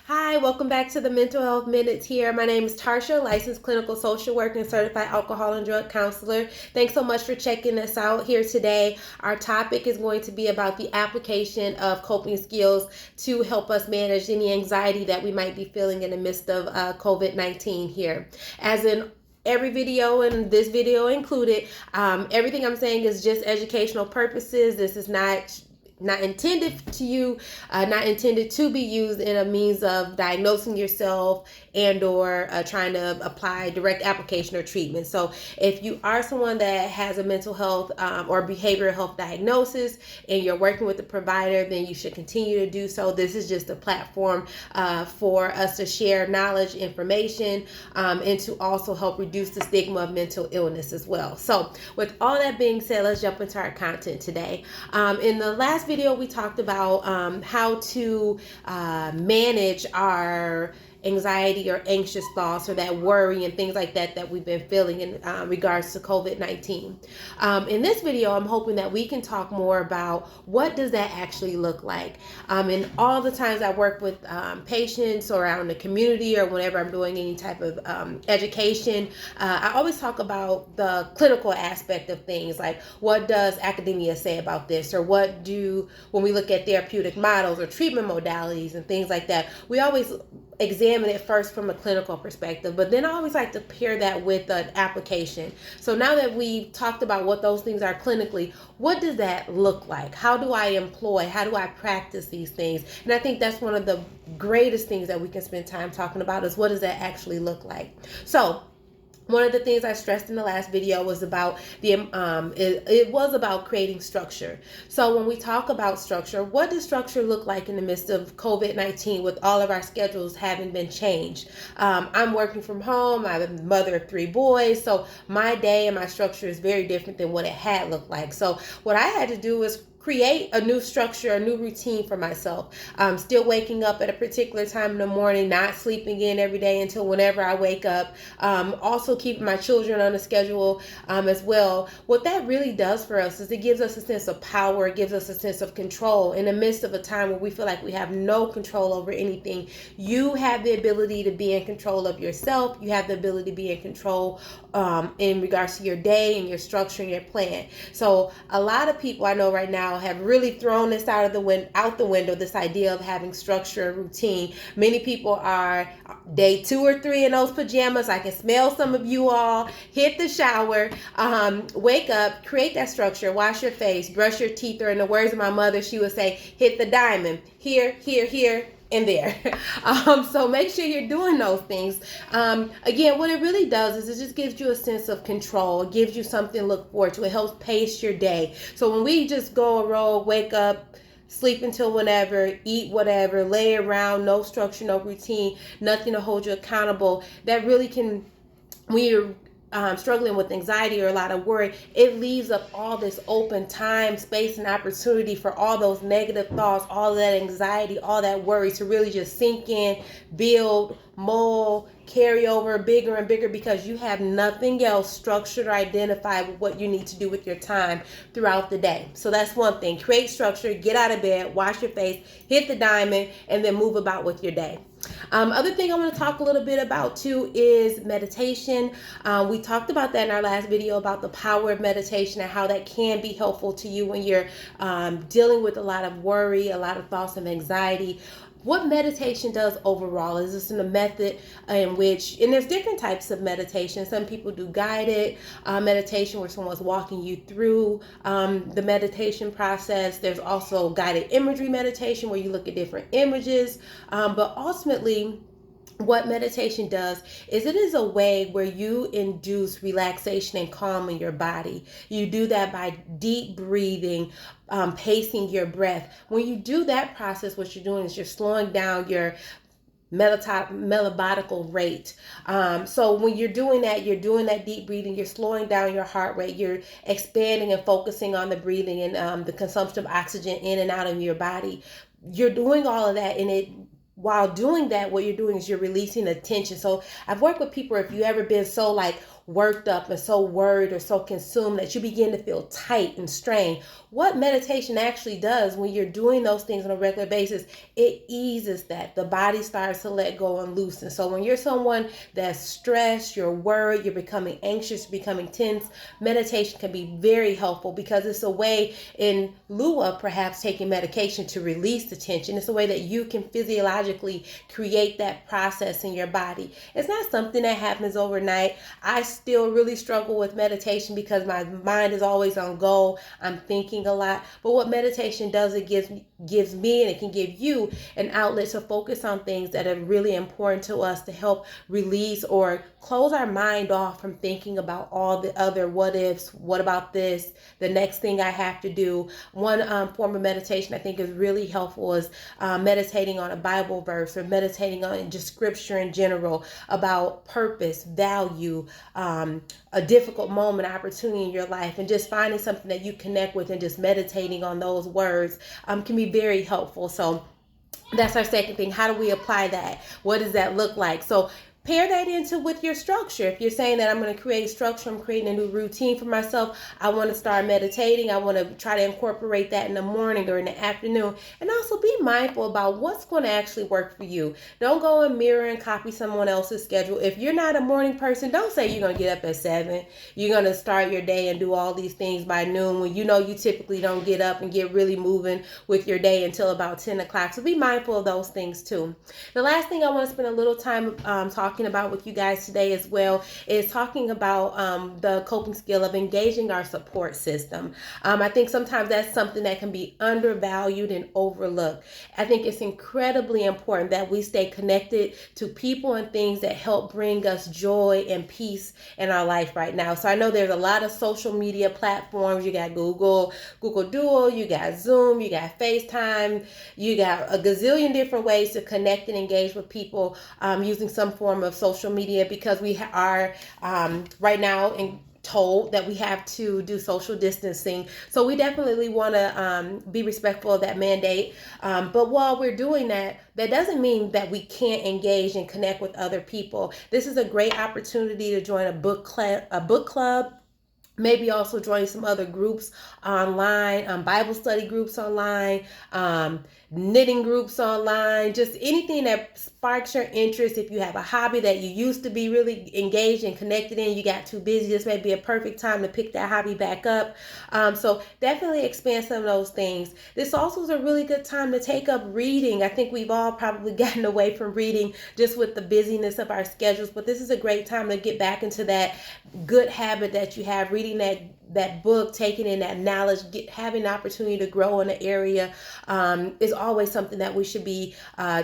Hi, welcome back to the Mental Health Minutes here. My name is Tarsha, licensed clinical social worker and certified alcohol and drug counselor. Thanks so much for checking us out here today. Our topic is going to be about the application of coping skills to help us manage any anxiety that we might be feeling in the midst of COVID-19 here. As in every video and this video included, everything I'm saying is just educational purposes. This is not intended to you, not intended to be used in a means of diagnosing yourself and or trying to apply direct application or treatment. So if you are someone that has a mental health or behavioral health diagnosis and you're working with a provider, then you should continue to do so. This is just a platform for us to share knowledge, information, and to also help reduce the stigma of mental illness as well. So with all that being said, let's jump into our content today. In the last video, we talked about how to manage our anxiety or anxious thoughts or that worry and things like that we've been feeling in regards to COVID-19. In this video, I'm hoping that we can talk more about what does that actually look like. And all the times I work with patients or out in the community or whenever I'm doing any type of education, I always talk about the clinical aspect of things, like what does academia say about this, or when we look at therapeutic models or treatment modalities and things like that, we always examine it first from a clinical perspective, but then I always like to pair that with an application. So now that we've talked about what those things are clinically, what does that look like? How do I practice these things? And I think that's one of the greatest things that we can spend time talking about is what does that actually look like? So one of the things I stressed in the last video was about it was about creating structure. So when we talk about structure, what does structure look like in the midst of COVID-19 with all of our schedules having been changed? I'm working from home. I'm a mother of 3 boys. So my day and my structure is very different than what it had looked like. So what I had to do was create a new structure, a new routine for myself. Still waking up at a particular time in the morning, not sleeping in every day until whenever I wake up. Also keeping my children on a schedule as well. What that really does for us is it gives us a sense of power. It gives us a sense of control in the midst of a time where we feel like we have no control over anything. You have the ability to be in control of yourself. You have the ability to be in control in regards to your day and your structure and your plan. So a lot of people I know right now have really thrown this out the window, this idea of having structure, routine. Many people are day 2 or 3 in those pajamas. I can smell some of you all. Hit the shower, wake up, create that structure, wash your face, brush your teeth, or in the words of my mother, she would say, hit the diamond, here, and there. So make sure you're doing those things. Again, what it really does is it just gives you a sense of control. It gives you something to look forward to. It helps pace your day. So when we just go a roll, wake up, sleep until whenever, eat whatever, lay around, no structure, no routine, nothing to hold you accountable, that really can, when you're struggling with anxiety or a lot of worry, it leaves up all this open time, space, and opportunity for all those negative thoughts, all that anxiety, all that worry to really just sink in, build, mold, carry over bigger and bigger because you have nothing else structured or identified with what you need to do with your time throughout the day. So that's one thing. Create structure, get out of bed, wash your face, hit the diamond, and then move about with your day. Other thing I want to talk a little bit about too is meditation. We talked about that in our last video about the power of meditation and how that can be helpful to you when you're dealing with a lot of worry, a lot of thoughts of anxiety. What meditation does overall is this in a method in which, and there's different types of meditation. Some people do guided meditation where someone's walking you through the meditation process. There's also guided imagery meditation where you look at different images. But ultimately, what meditation does is it is a way where you induce relaxation and calm in your body. You do that by deep breathing, pacing your breath. When you do that process, what you're doing is you're slowing down your metabolical rate. So when you're doing that deep breathing, you're slowing down your heart rate, you're expanding and focusing on the breathing and the consumption of oxygen in and out of your body. You're doing all of that, and while doing that, what you're doing is you're releasing the tension. So I've worked with people, if you ever been so like worked up and so worried or so consumed that you begin to feel tight and strained. What meditation actually does when you're doing those things on a regular basis, it eases that. The body starts to let go and loosen. So when you're someone that's stressed, you're worried, you're becoming anxious, becoming tense, meditation can be very helpful because it's a way, in lieu of perhaps taking medication, to release the tension. It's a way that you can physiologically create that process in your body. It's not something that happens overnight. I still really struggle with meditation because my mind is always on go. I'm thinking a lot. But what meditation does, it gives me and it can give you an outlet to focus on things that are really important to us, to help release or close our mind off from thinking about all the other what ifs. What about this? The next thing I have to do. One form of meditation I think is really helpful is meditating on a Bible verse, or meditating on just scripture in general about purpose, value, a difficult moment, opportunity in your life, and just finding something that you connect with and just meditating on those words can be very helpful. So that's our second thing. How do we apply that? What does that look like? So pair that into with your structure. If you're saying that I'm going to create structure, I'm creating a new routine for myself, I want to start meditating, I want to try to incorporate that in the morning or in the afternoon. And also be mindful about what's going to actually work for you. Don't go and mirror and copy someone else's schedule. If you're not a morning person, don't say you're going to get up at 7. You're going to start your day and do all these things by noon, when you know you typically don't get up and get really moving with your day until about 10 o'clock. So be mindful of those things too. The last thing I want to spend a little time talking about with you guys today as well is talking about the coping skill of engaging our support system. I think sometimes that's something that can be undervalued and overlooked. I think it's incredibly important that we stay connected to people and things that help bring us joy and peace in our life right now. So I know there's a lot of social media platforms. You got Google Duo, you got Zoom, you got FaceTime, you got a gazillion different ways to connect and engage with people using some form of social media, because we are right now told that we have to do social distancing. So we definitely want to be respectful of that mandate. But while we're doing that, that doesn't mean that we can't engage and connect with other people. This is a great opportunity to join a book club. Maybe also join some other groups online, Bible study groups online, knitting groups online, just anything that sparks your interest. If you have a hobby that you used to be really engaged and connected in, you got too busy, this may be a perfect time to pick that hobby back up. So definitely expand some of those things. This also is a really good time to take up reading. I think we've all probably gotten away from reading just with the busyness of our schedules, but this is a great time to get back into that good habit that you have, reading that book, taking in that knowledge, having the opportunity to grow in an area is always something that we should be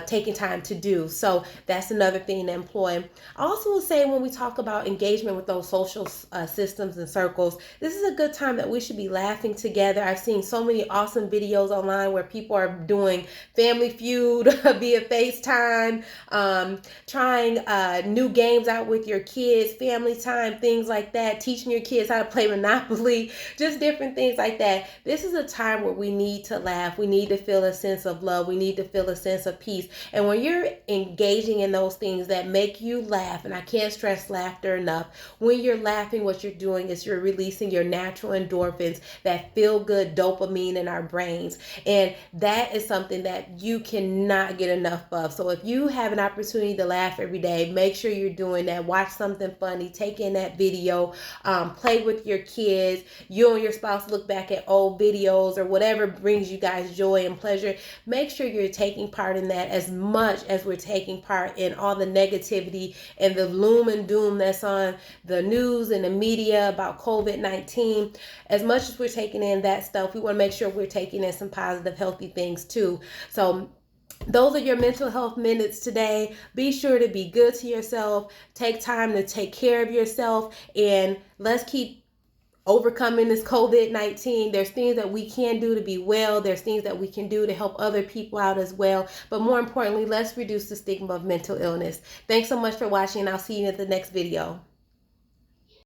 taking time to do. So that's another thing to employ. I also will say, when we talk about engagement with those social systems and circles, this is a good time that we should be laughing together. I've seen so many awesome videos online where people are doing Family Feud via FaceTime, trying new games out with your kids, family time, things like that, teaching your kids how to play Monopoly, just different things like that. This is a time where we need to laugh. We need to feel a sense of love. We need to feel a sense of peace. And when you're engaging in those things that make you laugh, and I can't stress laughter enough, when you're laughing, what you're doing is you're releasing your natural endorphins, that feel good dopamine in our brains. And that is something that you cannot get enough of. So if you have an opportunity to laugh every day, make sure you're doing that. Watch something funny, take in that video, play with your kids. You and your spouse look back at old videos or whatever brings you guys joy and pleasure. Make sure you're taking part in that as much as we're taking part in all the negativity and the gloom and doom that's on the news and the media about COVID-19. As much as we're taking in that stuff, we want to make sure we're taking in some positive, healthy things too. So those are your mental health minutes today. Be sure to be good to yourself. Take time to take care of yourself, and let's keep overcoming this COVID-19. There's things that we can do to be well. There's things that we can do to help other people out as well. But more importantly, let's reduce the stigma of mental illness. Thanks so much for watching, and I'll see you in the next video.